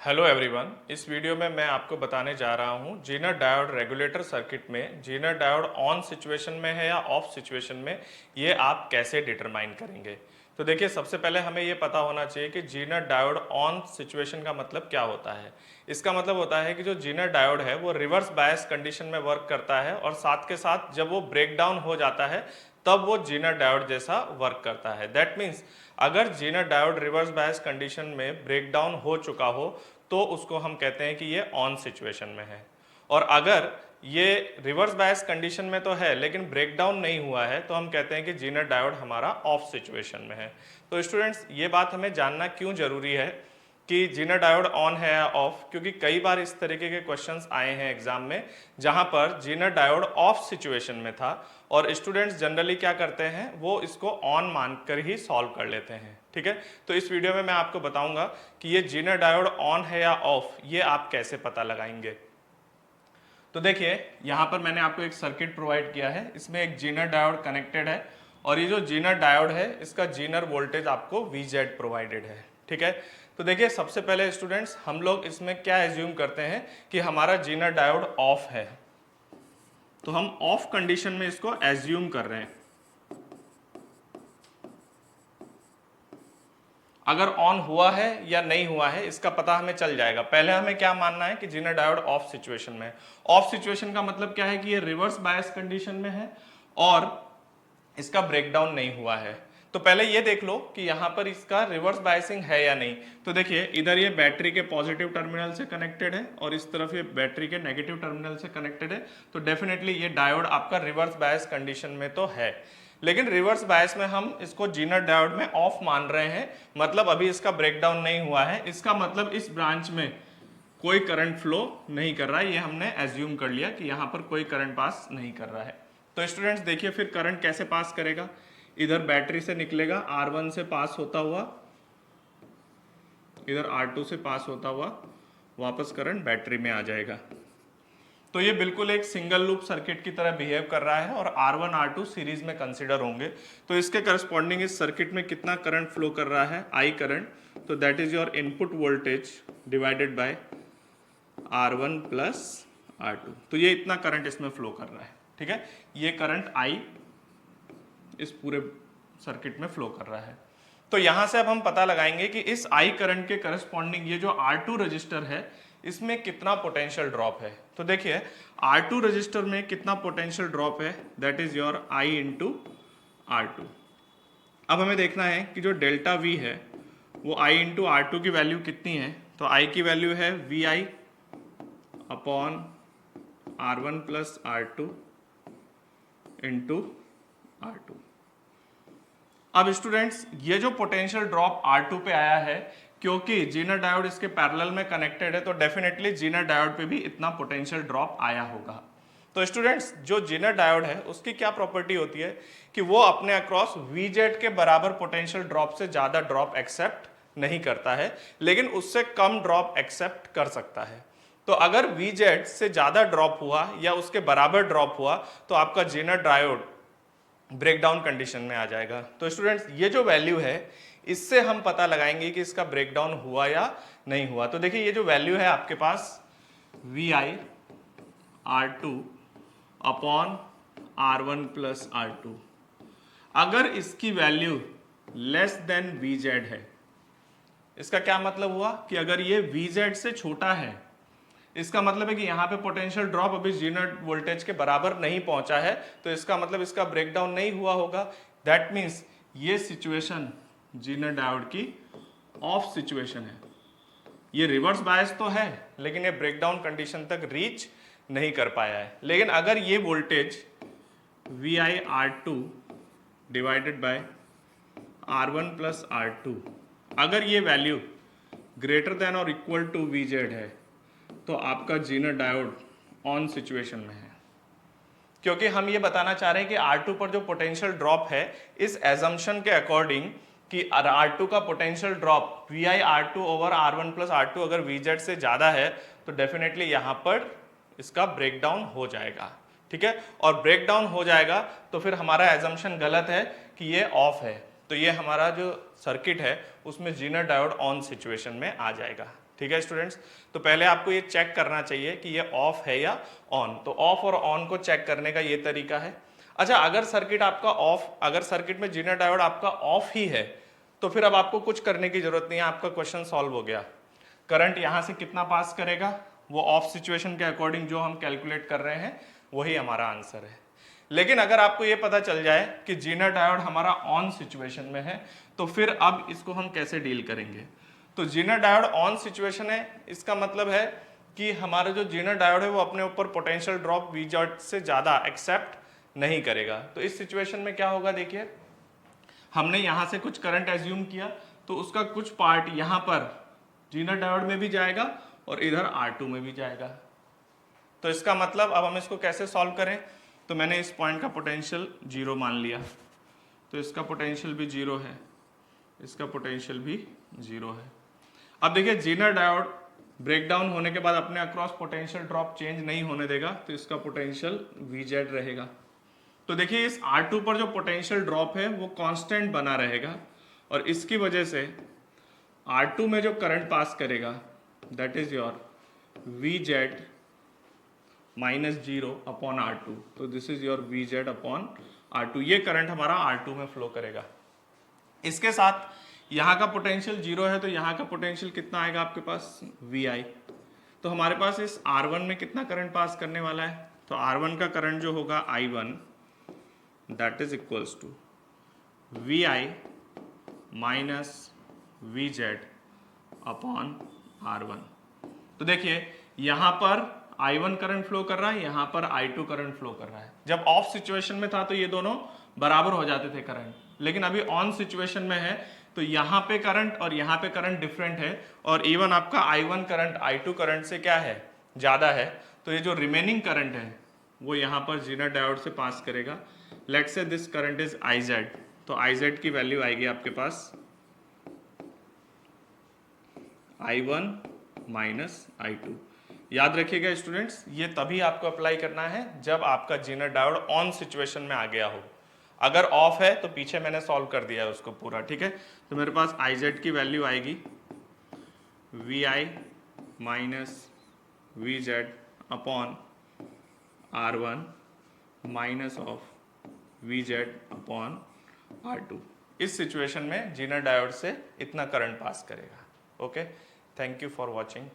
Hello everyone, इस video में मैं आपको बताने जा रहा हूं जेनर डायोड रेगुलेटर सर्किट में जेनर डायोड ऑन सिचुएशन में है या ऑफ सिचुएशन में, ये आप कैसे डिटरमाइन करेंगे। तो देखिए, सबसे पहले हमें ये पता होना चाहिए कि जेनर डायोड ऑन सिचुएशन का मतलब क्या होता है। इसका मतलब होता है कि जो जेनर डायोड है वो रिवर्स बायस कंडीशन में वर्क करता है और साथ के साथ जब वो ब्रेक डाउन हो जाता है तब वो जेनर डायोड जैसा वर्क करता है। दैट मीन्स अगर zener diode reverse bias condition में ब्रेक डाउन हो चुका हो तो उसको हम कहते हैं कि ये ऑन सिचुएशन में है। और अगर ये रिवर्स बायस कंडीशन में तो है लेकिन ब्रेक डाउन नहीं हुआ है तो हम कहते हैं कि जेनर डायोड हमारा ऑफ सिचुएशन में है। तो स्टूडेंट्स, ये बात हमें जानना क्यों जरूरी है कि जेनर डायोड ऑन है या ऑफ, क्योंकि कई बार इस तरीके के क्वेश्चंस आए हैं एग्जाम में जहां पर जेनर डायोड ऑफ सिचुएशन में था और स्टूडेंट्स जनरली क्या करते हैं, वो इसको ऑन मानकर ही सॉल्व कर लेते हैं। ठीक है, तो इस वीडियो में मैं आपको बताऊंगा कि ये जेनर डायोड ऑन है या ऑफ, ये आप कैसे पता लगाएंगे। तो देखिए, यहां पर मैंने आपको एक सर्किट प्रोवाइड किया है, इसमें एक जेनर डायोड कनेक्टेड है और ये जो जेनर डायोड है इसका जेनर वोल्टेज आपको VZ प्रोवाइडेड है। ठीक है, तो देखिए, सबसे पहले स्टूडेंट्स हम लोग इसमें क्या एज्यूम करते हैं कि हमारा जेनर डायोड ऑफ है, तो हम ऑफ कंडीशन में इसको एज्यूम कर रहे हैं। अगर ऑन हुआ है या नहीं हुआ है इसका पता हमें चल जाएगा। पहले हमें क्या मानना है कि जेनर डायोड ऑफ सिचुएशन में है। ऑफ सिचुएशन का मतलब क्या है कि ये रिवर्स बायस कंडीशन में है और इसका ब्रेकडाउन नहीं हुआ है। तो पहले ये देख लो कि यहां पर इसका रिवर्स बायसिंग है या नहीं। तो देखिए, इधर ये बैटरी के पॉजिटिव टर्मिनल से कनेक्टेड है और इस तरफ ये बैटरी के नेगेटिव टर्मिनल से कनेक्टेड है, तो डेफिनेटली ये डायोड आपका रिवर्स बायस कंडीशन में तो है। लेकिन रिवर्स बायस में हम इसको जेनर डायोड में ऑफ मान रहे हैं, मतलब अभी इसका ब्रेकडाउन नहीं हुआ है। इसका मतलब इस ब्रांच में कोई करंट फ्लो नहीं कर रहा है, ये हमने एज्यूम कर लिया कि यहाँ पर कोई करंट पास नहीं कर रहा है। तो स्टूडेंट्स देखिए, फिर करंट कैसे पास करेगा, इधर बैटरी से निकलेगा, R1 से पास होता हुआ, इधर R2 से पास होता हुआ वापस करंट बैटरी में आ जाएगा। तो ये बिल्कुल एक सिंगल लूप सर्किट की तरह बिहेव कर रहा है और R1 R2 सीरीज में कंसीडर होंगे। तो इसके करस्पॉन्डिंग इस सर्किट में कितना करंट फ्लो कर रहा है, I करंट, तो that is your input voltage divided by R1 plus R2। तो ये इतना करंट इसमें फ्लो कर रहा है। ठीक है, ये करंट I इस पूरे सर्किट में फ्लो कर रहा है। तो यहां से अब हम पता लगाएंगे कि इस I करंट के करस्पॉन्डिंग ये जो R2 रजिस्टर है इसमें कितना पोटेंशियल ड्रॉप है। तो देखिए, R2 रजिस्टर में कितना पोटेंशियल ड्रॉप है, that is your I into R2। अब हमें देखना है कि जो डेल्टा V है वो I इंटू R2 की वैल्यू कितनी है। तो I की वैल्यू है VI upon R1 plus R2 into R2। अब स्टूडेंट्स, ये जो पोटेंशियल ड्रॉप R2 पे आया है, क्योंकि जेनर डायोड इसके पैरेलल में कनेक्टेड है, तो डेफिनेटली जेनर डायोड पे भी इतना पोटेंशियल ड्रॉप आया होगा। तो स्टूडेंट्स, जो जेनर डायोड है उसकी क्या प्रॉपर्टी होती है कि वो अपने अक्रॉस VZ के बराबर पोटेंशियल ड्रॉप से ज्यादा ड्रॉप एक्सेप्ट नहीं करता है, लेकिन उससे कम ड्रॉप एक्सेप्ट कर सकता है। तो अगर VZ से ज्यादा ड्रॉप हुआ या उसके बराबर ड्रॉप हुआ तो आपका जेनर डायोड ब्रेकडाउन कंडीशन में आ जाएगा। तो स्टूडेंट्स, ये जो वैल्यू है इससे हम पता लगाएंगे कि इसका ब्रेकडाउन हुआ या नहीं हुआ। तो देखिए, ये जो वैल्यू है आपके पास VI R2 upon R1 plus R2, अगर इसकी वैल्यू लेस देन VZ है, इसका क्या मतलब हुआ कि अगर ये VZ से छोटा है, इसका मतलब है कि यहाँ पे पोटेंशियल ड्रॉप अभी जेनर वोल्टेज के बराबर नहीं पहुंचा है, तो इसका मतलब इसका ब्रेकडाउन नहीं हुआ होगा। दैट मीन्स ये सिचुएशन जेनर डायोड की ऑफ सिचुएशन है। ये रिवर्स बायस तो है लेकिन ये ब्रेकडाउन कंडीशन तक रीच नहीं कर पाया है। लेकिन अगर ये voltage VI R2 divided by R1 plus R2, अगर ये वैल्यू ग्रेटर देन और इक्वल टू VZ है तो आपका जेनर डायोड ऑन सिचुएशन में है। क्योंकि हम ये बताना चाह रहे हैं कि R2 पर जो पोटेंशियल ड्रॉप है, इस एजम्पशन के अकॉर्डिंग कि R2 का potential drop VI R2 over R1 plus R2 अगर VZ से ज्यादा है तो डेफिनेटली यहां पर इसका ब्रेकडाउन हो जाएगा। ठीक है, और ब्रेकडाउन हो जाएगा तो फिर हमारा एजम्पशन गलत है कि ये ऑफ है, तो ये हमारा जो सर्किट है उसमें जेनर डायोड ऑन सिचुएशन में आ जाएगा। ठीक है स्टूडेंट्स, तो पहले आपको ये चेक करना चाहिए कि ये ऑफ है या ऑन। तो ऑफ और ऑन को चेक करने का ये तरीका है। अच्छा, अगर सर्किट आपका ऑफ, अगर सर्किट में जीटर डायोड आपका ऑफ ही है तो फिर अब आपको कुछ करने की जरूरत नहीं है, आपका क्वेश्चन सॉल्व हो गया। करंट यहां से कितना पास करेगा, वो ऑफ सिचुएशन के अकॉर्डिंग जो हम कैलकुलेट कर रहे हैं वही हमारा आंसर है। लेकिन अगर आपको ये पता चल जाए कि जीटर डायोड हमारा ऑन सिचुएशन में है तो फिर अब इसको हम कैसे डील करेंगे। तो जीटर डायोड ऑन सिचुएशन है, इसका मतलब है कि हमारा जो जीटर डायोड है वो अपने ऊपर पोटेंशियल ड्रॉप वी0 से ज्यादा एक्सेप्ट नहीं करेगा। तो इस सिचुएशन में क्या होगा, देखिए हमने यहां से कुछ करंट एज्यूम किया तो उसका कुछ पार्ट यहां पर जीटर डायोड में भी जाएगा और इधर R2 में भी जाएगा। तो इसका मतलब अब हम इसको कैसे सॉल्व करें, तो मैंने इस पॉइंट का पोटेंशियल 0 मान लिया, तो इसका पोटेंशियल भी 0 है, इसका पोटेंशियल भी 0 है। अब देखिए जीटर डायोड ब्रेकडाउन होने के बाद अपने अक्रॉस पोटेंशियल ड्रॉप चेंज नहीं होने देगा, तो इसका पोटेंशियल VZ रहेगा। तो देखिए इस R2 पर जो पोटेंशियल ड्रॉप है वो कांस्टेंट बना रहेगा और इसकी वजह से R2 में जो करंट पास करेगा that is your VZ minus 0 upon R2। तो this is your VZ upon R2, ये करंट हमारा R2 में फ्लो करेगा। इसके साथ यहाँ का पोटेंशियल 0 है तो यहाँ का पोटेंशियल कितना आएगा आपके पास, VI। तो हमारे पास इस R1 में कितना करंट पास करने वाला है, तो R1 का करंट जो होगा I1 that is equals to VI minus VZ upon R1। तो देखिए यहाँ पर I1 करंट फ्लो कर रहा है, यहाँ पर I2 करंट फ्लो कर रहा है। जब ऑफ सिचुएशन में था तो ये दोनों बराबर हो जाते थे करंट, लेकिन अभी ऑन सिचुएशन में है तो यहाँ पे करंट और यहाँ पे करंट डिफरेंट है और इवन आपका I1 करंट I2 करंट से क्या है, ज्यादा है। तो ये जो रिमेनिंग करंट है वो यहाँ पर जीटर डायोड से पास करेगा। Let's say this current is IZ, तो IZ की वैल्यू आएगी आपके पास I1 माइनस I2। याद रखिएगा स्टूडेंट्स, ये तभी आपको अप्लाई करना है जब आपका जीटर डायोड ऑन सिचुएशन में आ गया हो। अगर ऑफ है तो पीछे मैंने सॉल्व कर दिया है उसको पूरा, ठीक है। तो मेरे पास IZ की वैल्यू आएगी VI minus VZ upon R1 minus of VZ upon R2। इस सिचुएशन में जीटर डायोड से इतना करंट पास करेगा। Okay, thank you for watching.